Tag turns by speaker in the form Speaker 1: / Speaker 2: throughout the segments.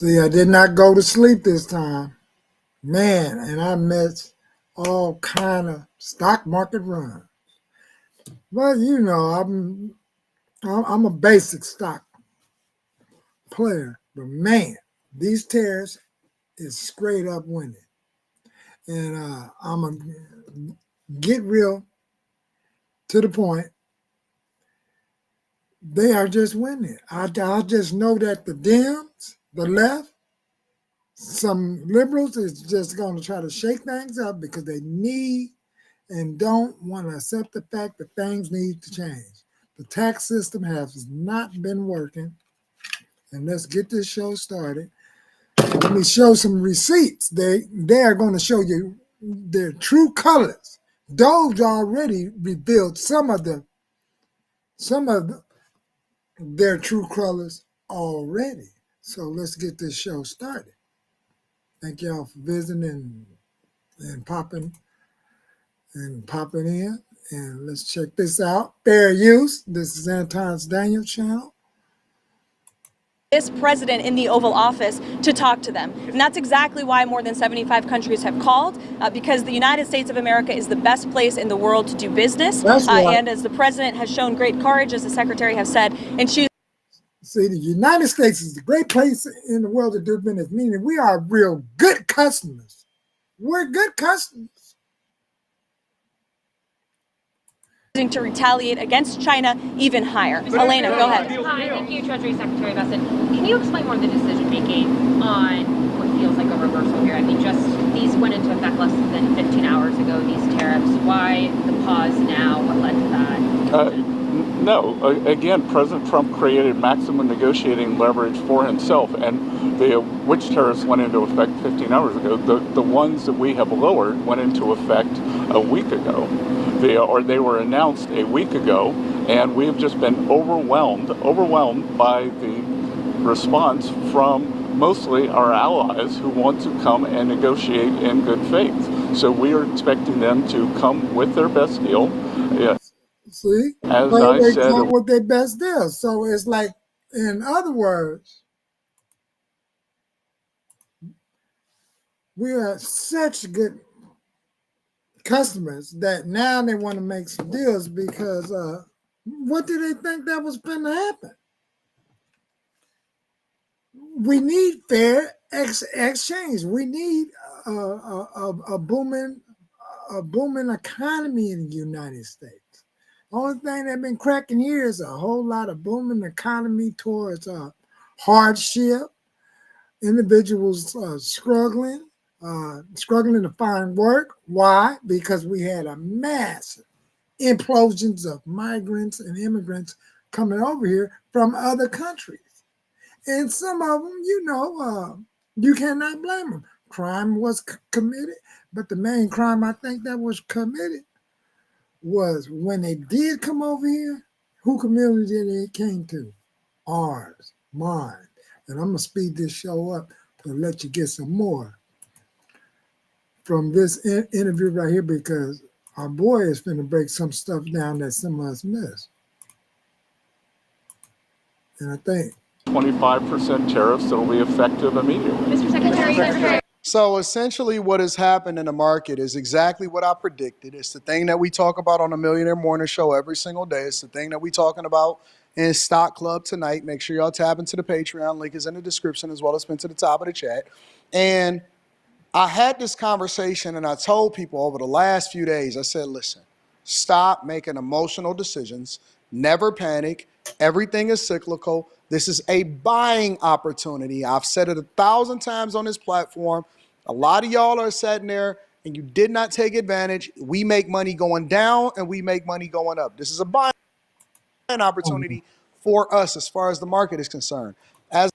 Speaker 1: See, I did not go to sleep this time. Man, and I missed all kind of stock market runs. But I'm a basic stock player. But man, these tariffs is straight up winning. And I'm going to get real to the point. They are just winning. I just know that the Dems, the left, some liberals is just going to try to shake things up because they need and don't want to accept the fact that things need to change. The tax system has not been working. And let's get this show started. Let me show some receipts. They are going to show you their true colors. Doge already revealed some of their true colors already. So let's get this show started. Thank y'all for visiting and popping in. And let's check this out. Fair use. This is Anton's Daniel channel.
Speaker 2: This president in the Oval Office to talk to them. And that's exactly why more than 75 countries have called, because the United States of America is the best place in the world to do business.
Speaker 1: That's right.
Speaker 2: And as the president has shown great courage, as the secretary has said, and she.
Speaker 1: See, the United States is the great place in the world to do business, meaning we are real good customers. We're good customers.
Speaker 2: To retaliate against China even higher. Elena, go ahead.
Speaker 3: Hi, thank you, Treasury Secretary Bessent. Can you explain more of the decision-making on what feels like a reversal here? I mean, just these went into effect less than 15 hours ago, these tariffs. Why the pause now? What led to that?
Speaker 4: No, again, President Trump created maximum negotiating leverage for himself, and which tariffs went into effect 15 hours ago. The ones that we have lowered went into effect a week ago. They were announced a week ago, and we have just been overwhelmed by the response from mostly our allies who want to come and negotiate in good faith. So we are expecting them to come with their best deal. Yeah.
Speaker 1: See,
Speaker 4: as I said,
Speaker 1: come with their best deal. So it's like, in other words, we are such good customers that now they want to make some deals because what did they think that was going to happen? We need fair exchange. We need a booming economy in the United States. Only thing that's been cracking here is a whole lot of booming economy towards hardship, individuals struggling to find work. Why? Because we had a massive implosions of migrants and immigrants coming over here from other countries. And some of them, you cannot blame them. Crime was committed, but the main crime I think that was committed was when they did come over here, who community did they came to? Ours, mine. And I'm going to speed this show up to let you get some more from this interview right here, because our boy is going to break some stuff down that some of us missed. And I think
Speaker 4: 25% tariffs that will be effective immediately.
Speaker 3: Mr. Secretary.
Speaker 5: So essentially what has happened in the market is exactly what I predicted. It's the thing that we talk about on the Millionaire Morning Show every single day. It's the thing that we're talking about in Stock Club tonight. Make sure y'all tap into the Patreon. Link is in the description as well as pinned to the top of the chat. And I had this conversation and I told people over the last few days, I said, listen, stop making emotional decisions. Never panic. Everything is cyclical. This is a buying opportunity. I've said it 1,000 times on this platform. A lot of y'all are sitting there and you did not take advantage. We make money going down and we make money going up. This is a buying opportunity for us as far as the market is concerned. As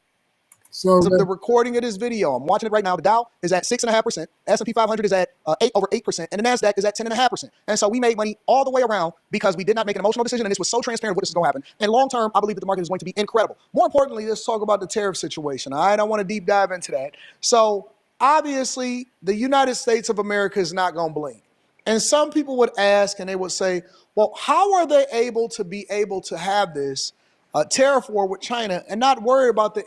Speaker 5: of the recording of this video, I'm watching it right now. The Dow is at 6.5%. S&P 500 is at over 8%, and the Nasdaq is at 10.5%. And so we made money all the way around because we did not make an emotional decision, and this was so transparent what this is going to happen. And long term, I believe that the market is going to be incredible. More importantly, let's talk about the tariff situation. All right, I want to deep dive into that. So obviously, the United States of America is not going to blink. And some people would ask, and they would say, well, how are they able to have this tariff war with China and not worry about the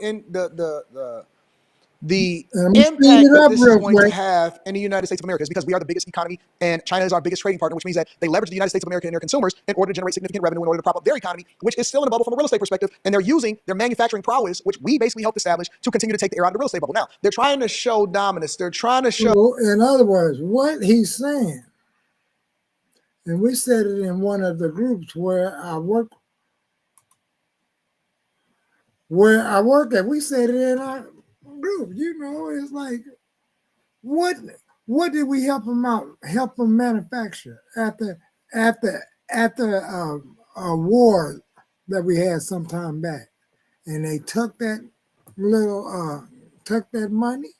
Speaker 5: the
Speaker 1: I'm gonna speed
Speaker 5: impact
Speaker 1: it
Speaker 5: that
Speaker 1: up
Speaker 5: this is
Speaker 1: real
Speaker 5: going to
Speaker 1: quick.
Speaker 5: have in the United States of America is because we are the biggest economy and China is our biggest trading partner, which means that they leverage the United States of America and their consumers in order to generate significant revenue in order to prop up their economy, which is still in a bubble from a real estate perspective. And they're using their manufacturing prowess, which we basically helped establish, to continue to take the air out of the real estate bubble. Now, they're trying to show dominance. They're trying to show.
Speaker 1: So, in other words, what he's saying, and we said it in one of the groups where I work at, we said it in our group. It's like, what did we help them out, help them manufacture at the war that we had some time back, and they took that money,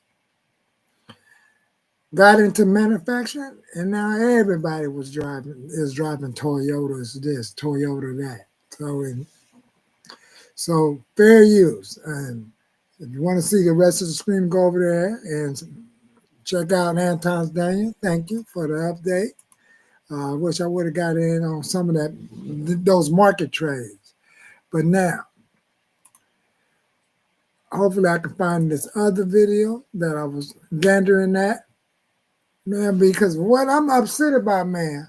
Speaker 1: got into manufacturing, and now everybody is driving Toyotas, this, Toyota that. So fair use. And if you want to see the rest of the screen, go over there and check out Anton's Daniel. Thank you for the update. I wish I would have got in on some of those market trades. But now, hopefully I can find this other video that I was gandering at. Man, because what I'm upset about, man,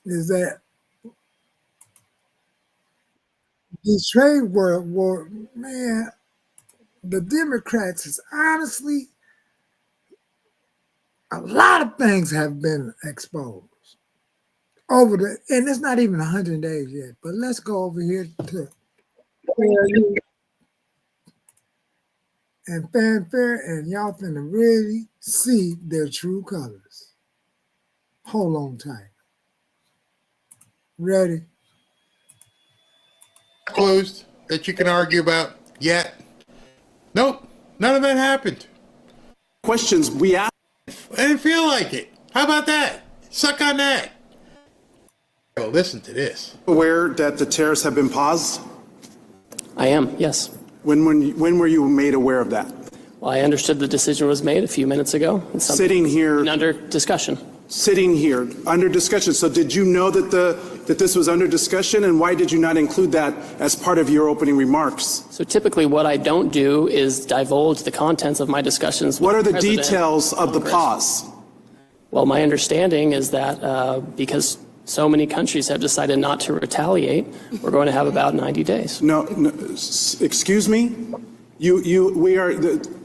Speaker 1: is that these trade war, man, the Democrats is honestly, a lot of things have been exposed and it's not even 100 days yet. But let's go over here to and fanfare, and y'all finna really see their true colors. Hold on tight. Ready?
Speaker 6: Closed that you can argue about yet. Nope, none of that happened.
Speaker 7: Questions we asked.
Speaker 6: I didn't feel like it. How about that? Suck on that. Well, listen to this.
Speaker 7: Aware that the tariffs have been paused?
Speaker 8: I am, yes.
Speaker 7: When were you made aware of that?
Speaker 8: Well, I understood the decision was made a few minutes ago. It's
Speaker 7: Sitting here,
Speaker 8: under discussion.
Speaker 7: sitting here under discussion. So did you know that this was under discussion, and why did you not include that as part of your opening remarks?
Speaker 8: So typically what I don't do is divulge the contents of my discussions with
Speaker 7: What are the
Speaker 8: President
Speaker 7: details of the
Speaker 8: Congress.
Speaker 7: pause?
Speaker 8: Well, my understanding is that because so many countries have decided not to retaliate, we're going to have about 90 days.
Speaker 7: No, excuse me?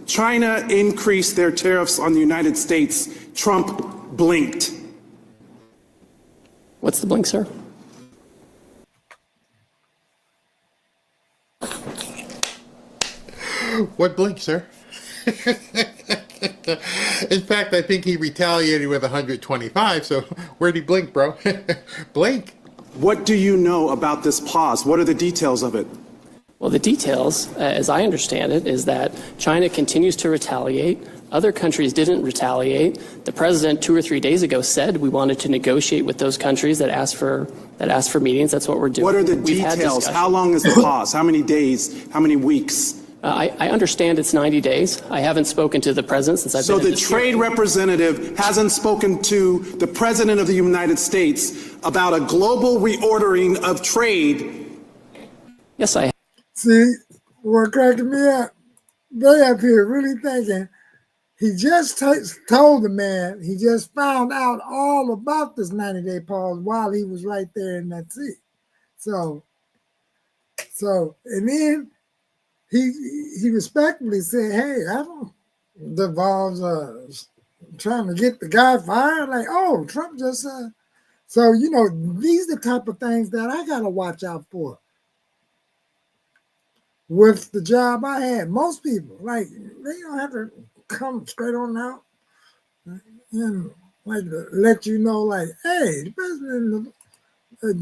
Speaker 7: China increased their tariffs on the United States. Trump blinked.
Speaker 8: What's the blink, sir?
Speaker 6: What blink, sir? In fact, I think he retaliated with 125, so where'd he blink, bro? Blink.
Speaker 7: What do you know about this pause? What are the details of it?
Speaker 8: Well, the details, as I understand it, is that China continues to retaliate. Other countries didn't retaliate. The president 2 or 3 days ago said we wanted to negotiate with those countries that asked for meetings. That's what we're doing.
Speaker 7: What are the
Speaker 8: We've had
Speaker 7: details?
Speaker 8: discussion.
Speaker 7: How long is the pause? How many days? How many weeks?
Speaker 8: I understand it's 90 days. I haven't spoken to the president since I've
Speaker 7: So
Speaker 8: been in
Speaker 7: the
Speaker 8: this
Speaker 7: trade
Speaker 8: hearing.
Speaker 7: representative hasn't spoken to the president of the United States about a global reordering of trade.
Speaker 8: Yes, I have.
Speaker 1: See, what cracking me up, they up here really thinking he just told the man, he just found out all about this 90-day pause while he was right there in that seat. So, and then he respectfully said, hey, I don't divulge trying to get the guy fired. Like, oh, Trump just so these are the type of things that I gotta watch out for. With the job I had, most people, like, they don't have to come straight on out and like let you know, like, hey, the president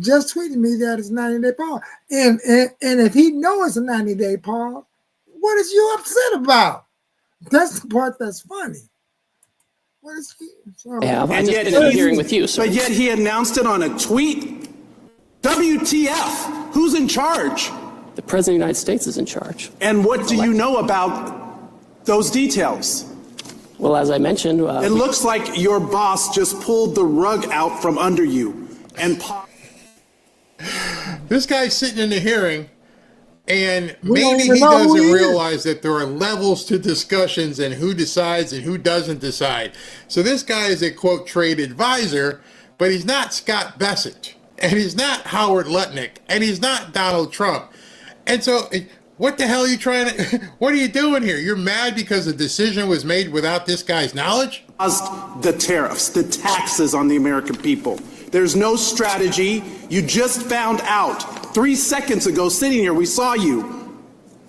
Speaker 1: just tweeted me that it's 90-day pause. And if he knows it's a 90-day pause, what is you upset about? That's the part that's funny. What is he? So,
Speaker 8: I have. I
Speaker 7: And
Speaker 8: just
Speaker 7: yet
Speaker 8: been in a
Speaker 7: he-
Speaker 8: hearing with you, sir.
Speaker 7: But yet he announced it on a tweet. WTF? Who's in charge?
Speaker 8: The president of the United States is in charge.
Speaker 7: And what do you know about those details?
Speaker 8: Well, as I mentioned,
Speaker 7: It looks like your boss just pulled the rug out from under you and
Speaker 6: This guy's sitting in the hearing, And
Speaker 1: We don't
Speaker 6: maybe
Speaker 1: even
Speaker 6: he
Speaker 1: know who
Speaker 6: doesn't
Speaker 1: he is.
Speaker 6: realize that there are levels to discussions and who decides and who doesn't decide. So this guy is a, quote, trade advisor, but he's not Scott Bessent, and he's not Howard Lutnick, and he's not Donald Trump. And so what the hell are you trying to, what are you doing here? You're mad because the decision was made without this guy's knowledge?
Speaker 7: Caused the tariffs, the taxes on the American people. There's no strategy. You just found out 3 seconds ago, sitting here, we saw you.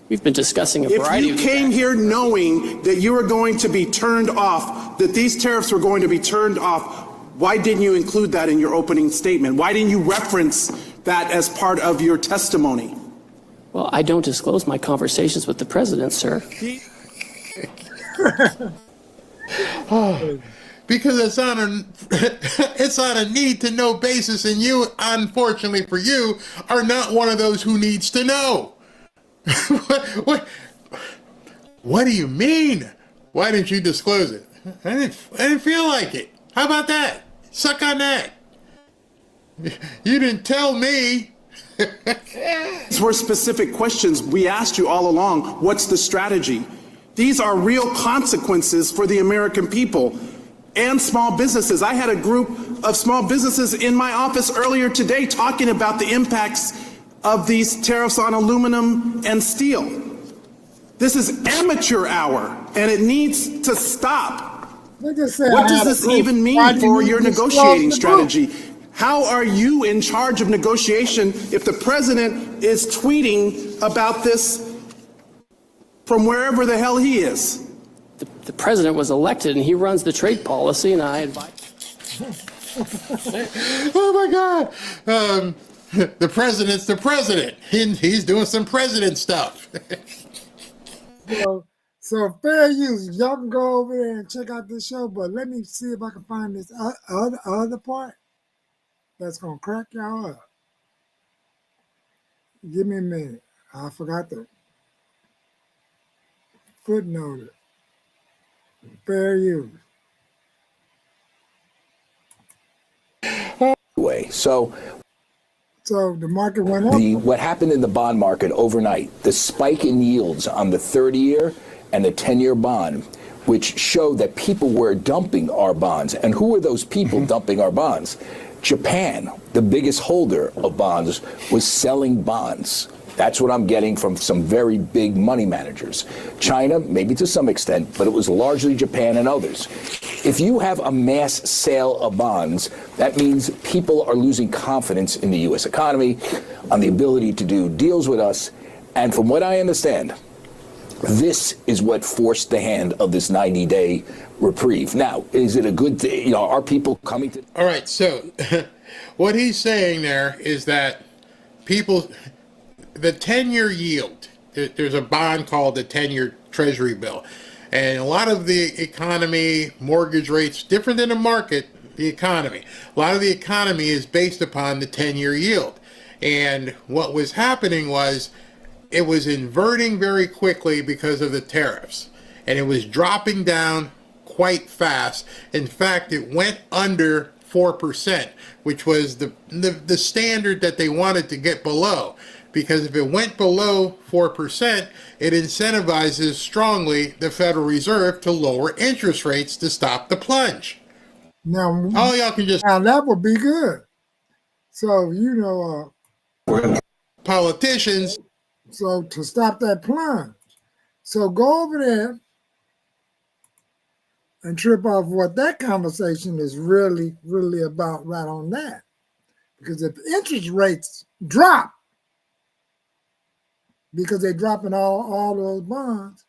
Speaker 8: We've been discussing a
Speaker 7: If
Speaker 8: variety
Speaker 7: you
Speaker 8: of
Speaker 7: came here knowing that you were going to be turned off, that these tariffs were going to be turned off, why didn't you include that in your opening statement? Why didn't you reference that as part of your testimony?
Speaker 8: Well, I don't disclose my conversations with the president, sir.
Speaker 6: Because it's on a it's on a need to know basis, and you, unfortunately for you, are not one of those who needs to know. What do you mean? Why didn't you disclose it? I didn't feel like it. How about that? Suck on that. You didn't tell me.
Speaker 7: These were specific questions we asked you all along. What's the strategy? These are real consequences for the American people and small businesses. I had a group of small businesses in my office earlier today talking about the impacts of these tariffs on aluminum and steel. This is amateur hour, and it needs to stop.
Speaker 1: They just said,
Speaker 7: What
Speaker 1: I
Speaker 7: does
Speaker 1: had a
Speaker 7: this
Speaker 1: group.
Speaker 7: even
Speaker 1: Why
Speaker 7: mean
Speaker 1: do
Speaker 7: for
Speaker 1: you
Speaker 7: your
Speaker 1: disclose
Speaker 7: negotiating
Speaker 1: the group?
Speaker 7: strategy? How are you in charge of negotiation if the president is tweeting about this from wherever the hell he is?
Speaker 8: The president was elected, and he runs the trade policy, and I advise.
Speaker 6: Oh my God! The president's the president. He's doing some president stuff.
Speaker 1: So fair use. Y'all can go over there and check out this show, but let me see if I can find this other part that's gonna crack y'all up. Give me a minute. I forgot to footnote it. Fair use.
Speaker 9: So
Speaker 1: the market went up.
Speaker 9: what happened in the bond market overnight, the spike in yields on the 30-year and the 10-year bond, which showed that people were dumping our bonds. And who were those people dumping our bonds? Japan, the biggest holder of bonds, was selling bonds. That's what I'm getting from some very big money managers. China, maybe to some extent, but it was largely Japan and others. If you have a mass sale of bonds, that means people are losing confidence in the U.S. economy, on the ability to do deals with us. And from what I understand, this is what forced the hand of this 90-day reprieve. Now, is it a good thing? You know, are people coming to...
Speaker 6: All right, so what he's saying there is that people... The 10-year yield, there's a bond called the 10-year Treasury bill. And a lot of the economy, mortgage rates, different than the market, the economy. A lot of the economy is based upon the 10-year yield. And what was happening was it was inverting very quickly because of the tariffs. And it was dropping down quite fast. In fact, it went under 4%, which was the standard that they wanted to get below. Because if it went below 4%, it incentivizes strongly the Federal Reserve to lower interest rates to stop the plunge.
Speaker 1: Now,
Speaker 6: All y'all can just...
Speaker 1: Now that would be good. So, you know...
Speaker 6: politicians...
Speaker 1: So, to stop that plunge. So, go over there and trip off what that conversation is really, really about right on that. Because if interest rates drop, because they're dropping all those bonds.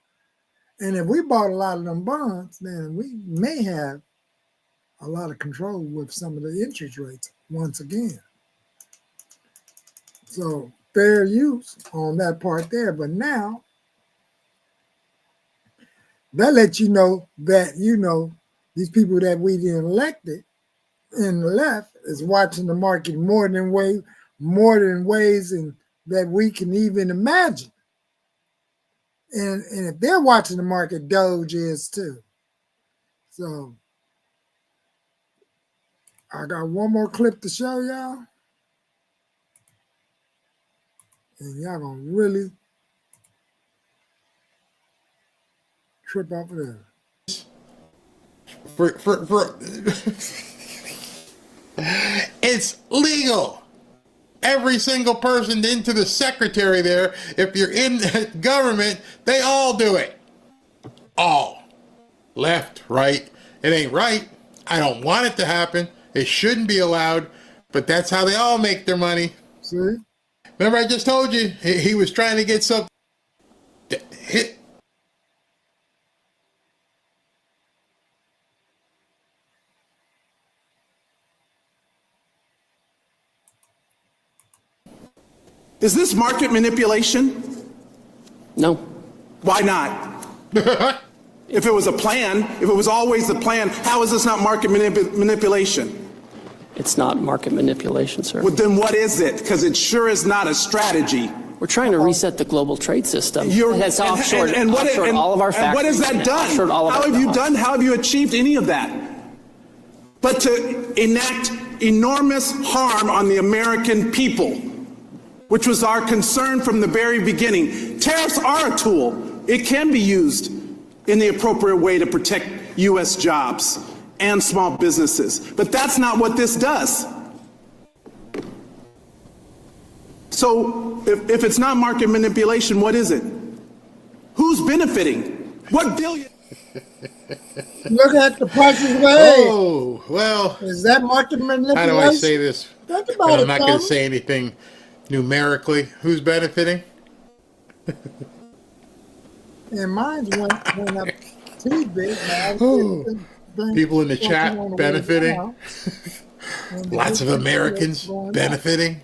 Speaker 1: And if we bought a lot of them bonds, then we may have a lot of control with some of the interest rates once again. So fair use on that part there. But now, that lets you know that, you know, these people that we elected in the left is watching the market more than ways and that we can even imagine. And if they're watching the market, Doge is too. So I got one more clip to show y'all. And y'all gonna really trip off of there.
Speaker 6: For it's legal. Every single person into the secretary there, if you're in government, they all do it. All. Left, right. It ain't right. I don't want it to happen. It shouldn't be allowed, but that's how they all make their money.
Speaker 1: See?
Speaker 6: Remember I just told you, he was trying to get something hit.
Speaker 7: Is this market manipulation?
Speaker 8: No.
Speaker 7: Why not? If it was a plan, if it was always the plan, how is this not market manipulation?
Speaker 8: It's not market manipulation, sir.
Speaker 7: Well, then what is it? Because it sure is not a strategy.
Speaker 8: We're trying to reset the global trade system. That's offshored,
Speaker 7: what
Speaker 8: all of our factories.
Speaker 7: And what has that done? How have you achieved any of that? But to enact enormous harm on the American people, which was our concern from the very beginning. Tariffs are a tool. It can be used in the appropriate way to protect U.S. jobs and small businesses. But that's not what this does. So if it's not market manipulation, what is it? Who's benefiting? What billion?
Speaker 1: Look at the prices of eggs.
Speaker 6: Oh, well.
Speaker 1: Is that market manipulation?
Speaker 6: How do I say this?
Speaker 1: Think
Speaker 6: But
Speaker 1: about
Speaker 6: I'm
Speaker 1: it,
Speaker 6: not going
Speaker 1: Tom.
Speaker 6: to say anything numerically. Who's benefiting?
Speaker 1: And mine went up too big.
Speaker 6: People in the chat benefiting. Lots of Americans benefiting.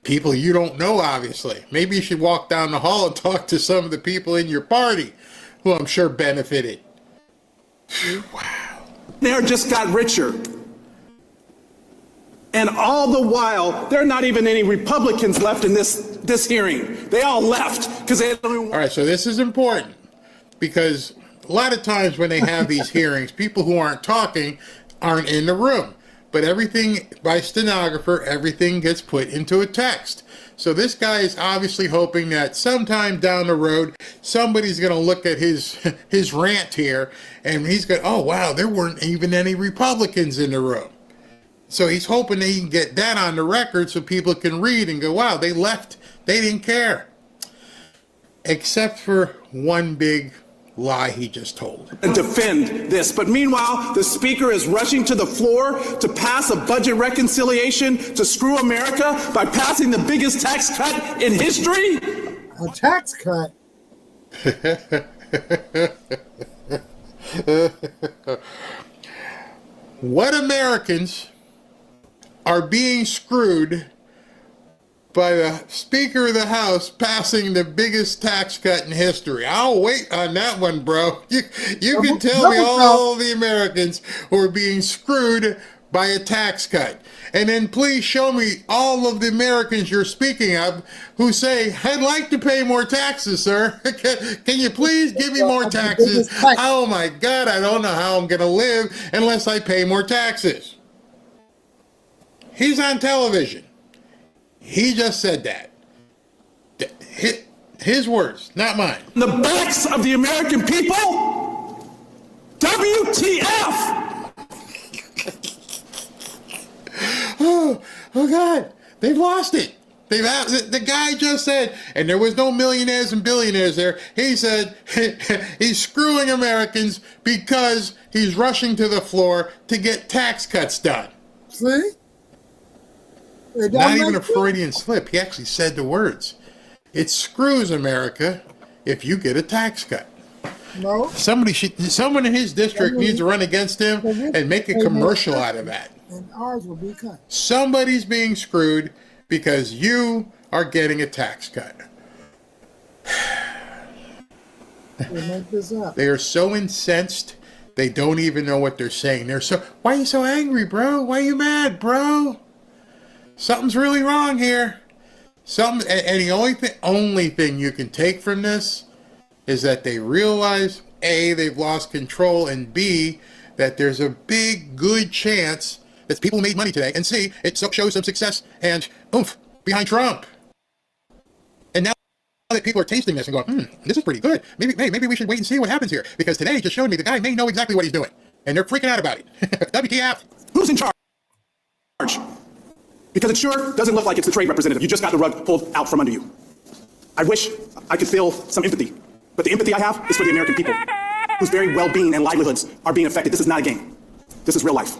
Speaker 6: People you don't know, obviously. Maybe you should walk down the hall and talk to some of the people in your party who I'm sure benefited. Wow.
Speaker 7: They just got richer. And all the while, there are not even any Republicans left in this hearing. They all left because they don't even.
Speaker 6: All right, so this is important because a lot of times when they have these hearings, people who aren't talking aren't in the room. But everything, by stenographer, everything gets put into a text. So this guy is obviously hoping that sometime down the road, somebody's going to look at his rant here, and he's going, oh, wow, there weren't even any Republicans in the room. So he's hoping that he can get that on the record so people can read and go, wow, they left, they didn't care. Except for one big lie he just told.
Speaker 7: And defend this. But meanwhile, the speaker is rushing to the floor to pass a budget reconciliation to screw America by passing the biggest tax cut in history.
Speaker 1: A tax cut.
Speaker 6: What Americans are being screwed by the Speaker of the House passing the biggest tax cut in history? I'll wait on that one, bro. You can tell me all the Americans who are being screwed by a tax cut. And then please show me all of the Americans you're speaking of who say, I'd like to pay more taxes, sir. Can you please give me more taxes? Oh my God, I don't know how I'm going to live unless I pay more taxes. He's on television. He just said that. His words, not mine.
Speaker 7: The backs of the American people? WTF?
Speaker 6: Oh God, they've lost it. The guy just said, and there was no millionaires and billionaires there. He said he's screwing Americans because he's rushing to the floor to get tax cuts done.
Speaker 1: See?
Speaker 6: Not even a Freudian slip. He actually said the words. It screws America if you get a tax cut.
Speaker 1: No.
Speaker 6: Someone in his district needs to run against him and make a commercial out of that.
Speaker 1: And ours will be cut.
Speaker 6: Somebody's being screwed because you are getting a tax cut.
Speaker 1: We'll make this up.
Speaker 6: They are so incensed, they don't even know what they're saying. Why are you so angry, bro? Why are you mad, bro? Something's really wrong here. And the only thing you can take from this is that they realize, A, they've lost control, and B, that there's a big, good chance that people made money today, and C, it shows some success and oomph behind Trump. And now that people are tasting this and going, this is pretty good. Maybe we should wait and see what happens here. Because today just showed me the guy may know exactly what he's doing. And they're freaking out about it. WTF?
Speaker 7: Who's in charge? Because it sure doesn't look like it's the trade representative. You just got the rug pulled out from under you. I wish I could feel some empathy. But the empathy I have is for the American people, whose very well-being and livelihoods are being affected. This is not a game. This is real life.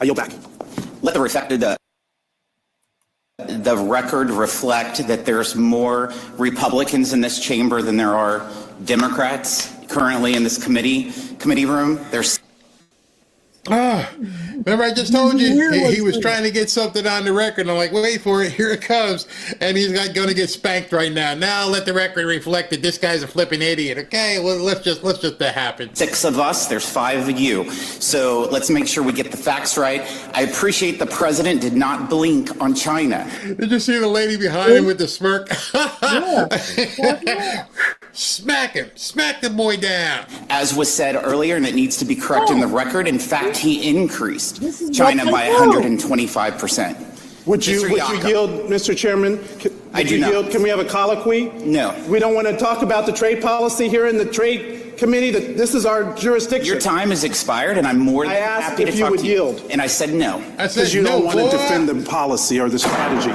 Speaker 7: I yield back.
Speaker 10: Let the record reflect that there's more Republicans in this chamber than there are Democrats currently in this committee room. There's
Speaker 6: remember I just told you he was trying to get something on the record. And I'm like, wait for it, here it comes. And he's not going to get spanked right now. Now let the record reflect that this guy's a flipping idiot. Okay, well, let's just that happen.
Speaker 10: 6 of us, there's 5 of you. So let's make sure we get the facts right. I appreciate the president did not blink on China.
Speaker 6: Did you see the lady behind him with the smirk? Smack the boy down.
Speaker 10: As was said earlier, and it needs to be correct in the record, in fact, he increased China by 125%.
Speaker 7: Would you yield, Mr. Chairman?
Speaker 10: I do not.
Speaker 7: Yield? Can we have a colloquy?
Speaker 10: No.
Speaker 7: We don't want to talk about the trade policy here in the Trade Committee. This is our jurisdiction.
Speaker 10: Your time has expired, and I'm more than happy to talk to you. I asked if you would yield. And I said no.
Speaker 7: Because you don't want to defend the policy or the strategy.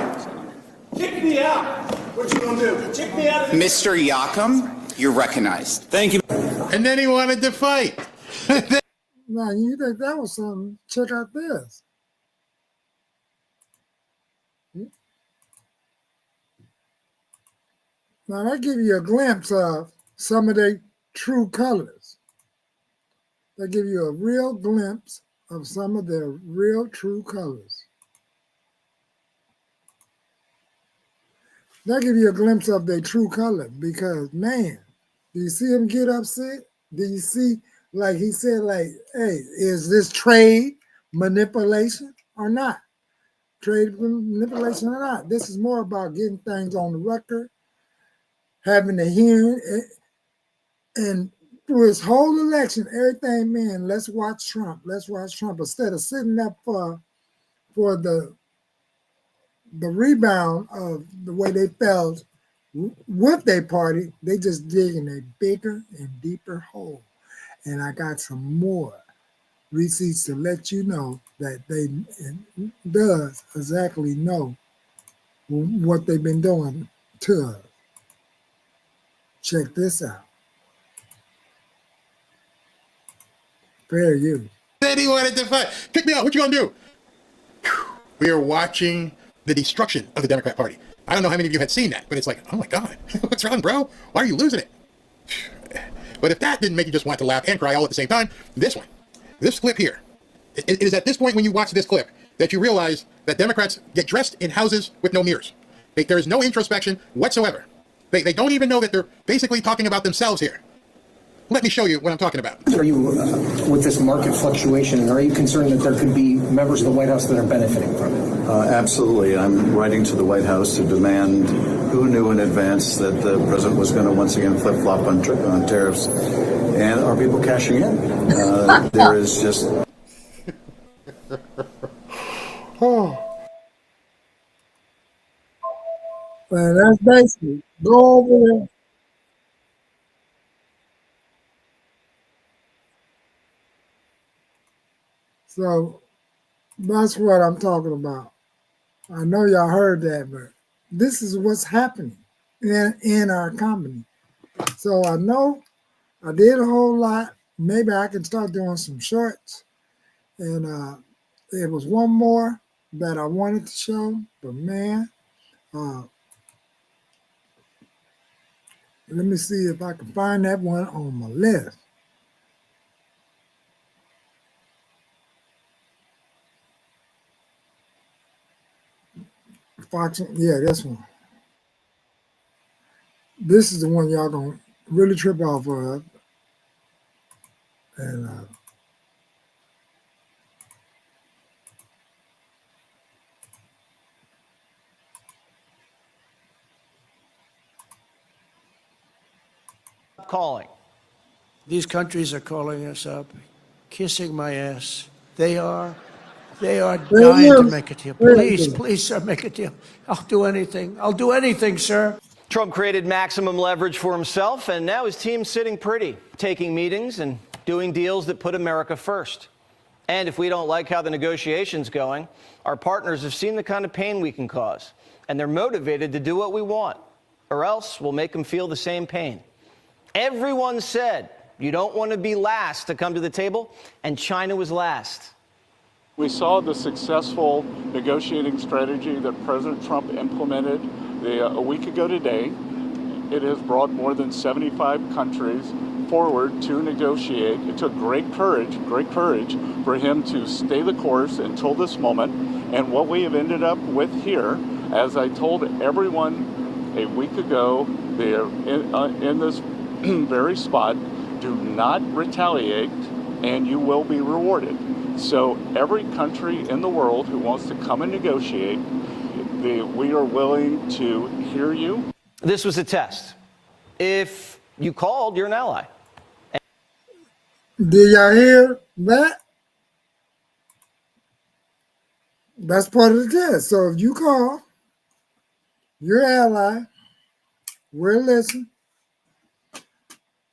Speaker 7: Kick me out. What you gonna do? Kick me out.
Speaker 10: Mr. Yakum, you're recognized.
Speaker 7: Thank you.
Speaker 6: And then he wanted to fight.
Speaker 1: Now, you think that was something? Check out this. Now, that give you a glimpse of some of their true colors. They give you a real glimpse of some of their real true colors. They give you a glimpse of their true color because, man, do you see him get upset? Do you see, like he said, like, hey, is this trade manipulation or not? Trade manipulation or not? This is more about getting things on the record, having a hearing, and through his whole election, everything, man, let's watch Trump. Let's watch Trump. Instead of sitting up for the rebound of the way they felt with their party, they just digging a bigger and deeper hole. And I got some more receipts to let you know that they does exactly know what they've been doing to us. Check this out. Fair use.
Speaker 6: Then he wanted to fight. Kick me out. What you gonna do? We are watching the destruction of the Democrat Party. I don't know how many of you had seen that, but it's like, oh my God, what's wrong, bro? Why are you losing it? But if that didn't make you just want to laugh and cry all at the same time, this clip here, it is at this point when you watch this clip that you realize that Democrats get dressed in houses with no mirrors. There is no introspection whatsoever. They don't even know that they're basically talking about themselves here. Let me show you what I'm talking about.
Speaker 11: Are you, with this market fluctuation, are you concerned that there could be members of the White House that are benefiting from it?
Speaker 12: Absolutely. I'm writing to the White House to demand who knew in advance that the president was going to once again flip-flop on tariffs, and are people cashing in? There is just...
Speaker 1: Man, that's basically go over there. So that's what I'm talking about. I know y'all heard that, but this is what's happening in our company. So I know I did a whole lot. Maybe I can start doing some shorts. And there was one more that I wanted to show, but man, let me see if I can find that one on my list. Fox, yeah, this one. This is the one y'all gonna really trip off of. And
Speaker 13: calling.
Speaker 14: These countries are calling us up, kissing my ass. They are dying to make a deal. Please, sir, make a deal. I'll do anything. Sir.
Speaker 13: Trump created maximum leverage for himself, and now his team's sitting pretty, taking meetings and doing deals that put America first. And if we don't like how the negotiation's going, our partners have seen the kind of pain we can cause, and they're motivated to do what we want, or else we'll make them feel the same pain. Everyone said you don't want to be last to come to the table, and China was last.
Speaker 4: We saw the successful negotiating strategy that President Trump implemented a week ago today. It has brought more than 75 countries forward to negotiate. It took great courage for him to stay the course until this moment. And what we have ended up with here, as I told everyone a week ago, in this very spot, do not retaliate and you will be rewarded. So every country in the world who wants to come and negotiate, we are willing to hear you.
Speaker 13: This was a test. If you called, you're an ally.
Speaker 1: Did y'all hear that? That's part of the test. So if you call, you're an ally, we'll listen,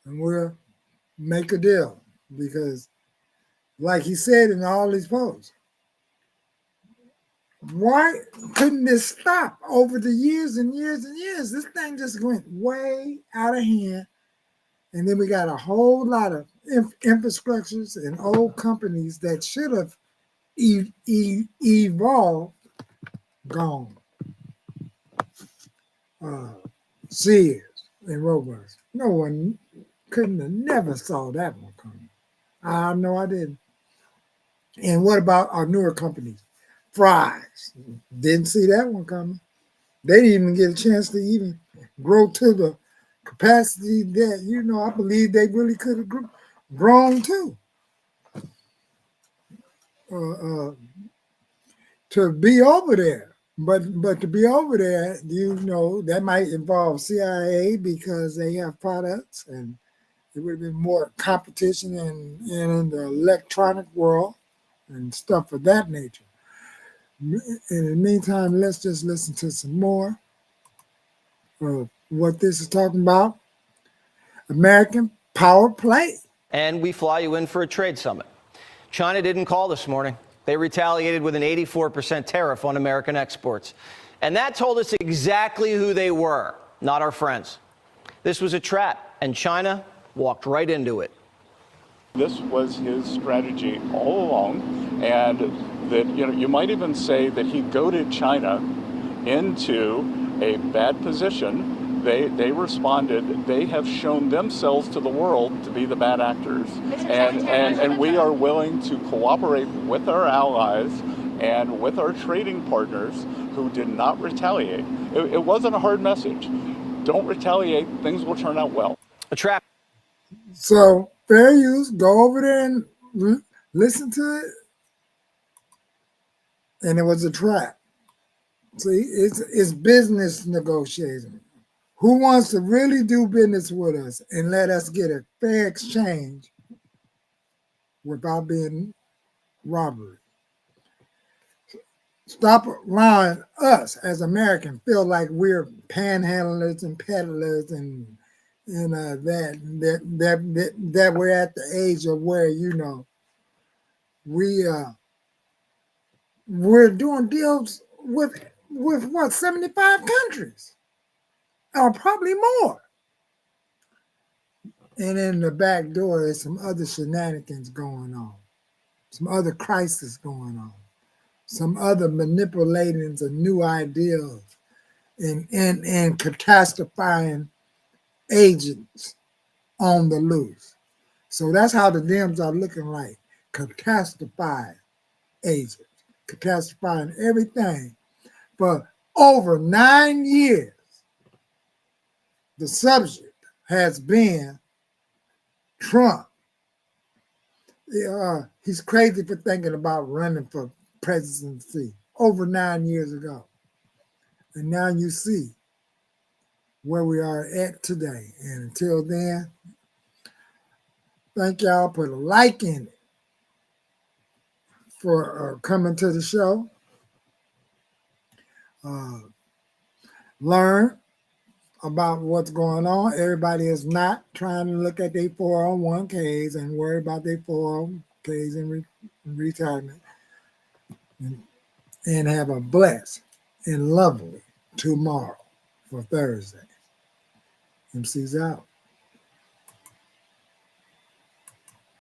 Speaker 1: and we'll make a deal. Because, like he said in all these posts, why couldn't this stop over the years and years and years? This thing just went way out of hand. And then we got a whole lot of infrastructures and old companies that should have evolved, gone. Sears and Roebuck. No one couldn't have never saw that one coming. I know I didn't. And what about our newer companies? Fry's. Didn't see that one coming. They didn't even get a chance to even grow to the capacity that, I believe they really could have grown to. To be over there. But to be over there, that might involve CIA because they have products and there would have been more competition in the electronic world and stuff of that nature. And in the meantime, let's just listen to some more of what this is talking about. American power play.
Speaker 13: And we fly you in for a trade summit. China didn't call this morning. They retaliated with an 84% tariff on American exports. And that told us exactly who they were, not our friends. This was a trap, and China walked right into it.
Speaker 4: This was his strategy all along, and that you might even say that he goaded China into a bad position. They responded. They have shown themselves to the world to be the bad actors, and we are willing to cooperate with our allies and with our trading partners who did not retaliate. It wasn't a hard message. Don't retaliate. Things will turn out well.
Speaker 13: A trap.
Speaker 1: So fair use. Go over there and listen to it. And it was a trap. See, it's business negotiating. Who wants to really do business with us and let us get a fair exchange without being robbery? Stop allowing us as Americans feel like we're panhandlers and peddlers and that we're at the age of where we're doing deals with what 75 countries or probably more. And in the back door, there's some other shenanigans going on, some other crisis going on, some other manipulatings of new ideas and catastrophizing agents on the loose. So that's how the Dems are looking like, catastrophizing agents, catastrophizing everything. For over 9 years, the subject has been Trump. He's crazy for thinking about running for presidency over 9 years ago. And now you see where we are at today. And until then, thank y'all. Put a like in it for coming to the show. Learn, about what's going on. Everybody is not trying to look at their 401ks and worry about their 401ks and retirement. And have a blessed and lovely tomorrow for Thursday. MC's out.